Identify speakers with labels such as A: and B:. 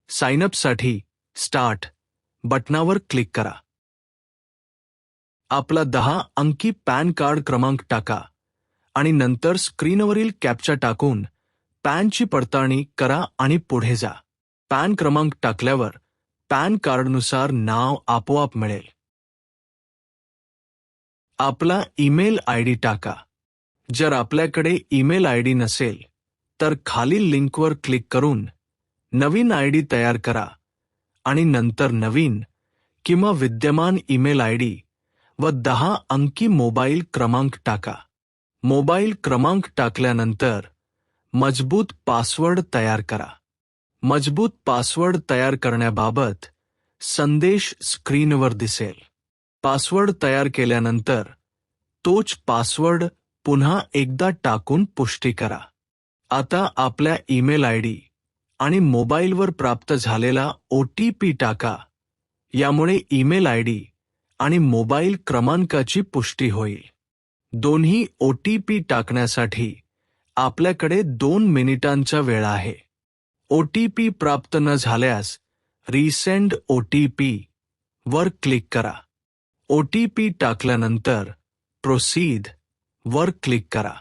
A: साइनअपसाठी start बटनावर click करा. आपला 10 अंकी पॅन कार्ड क्रमांक टाका आणि नंतर स्क्रीनवरील कॅप्चा टाकून पॅनची पडताळणी करा आणि पुढे जा. पॅन क्रमांक टाकल्यावर पॅन कार्डनुसार नाव आपोआप मिळेल. आपला ईमेल आयडी टाका. जर आपल्याकडे ईमेल आयडी नसेल तर खालील लिंकवर क्लिक करून नवीन आयडी तयार करा आणि नंतर नवीन किंवा विद्यमान ईमेल आयडी व 10 अंकी मोबाईल क्रमांक टाका. मोबाईल क्रमांक टाकल्यानंतर मजबूत पासवर्ड तयार करा. मजबूत पासवर्ड तयार करण्याबाबत संदेश स्क्रीनवर दिसेल. पासवर्ड तयार केल्यानंतर तोच पासवर्ड पुन्हा एकदा टाकून पुष्टी करा. आता आपल्या ईमेल आयडी आणि मोबाईलवर प्राप्त झालेला OTP टाका. यामुळे ईमेल आयडी आणि मोबाईल क्रमांकाची पुष्टी होईल. दोन्ही OTP टाकण्यासाठी आपल्याकडे 2 मिनिटांचा वेळ आहे. OTP प्राप्त न झाल्यास रिसेंड OTP वर क्लिक करा. OTP टाकल्यानंतर प्रोसीड वर क्लिक करा.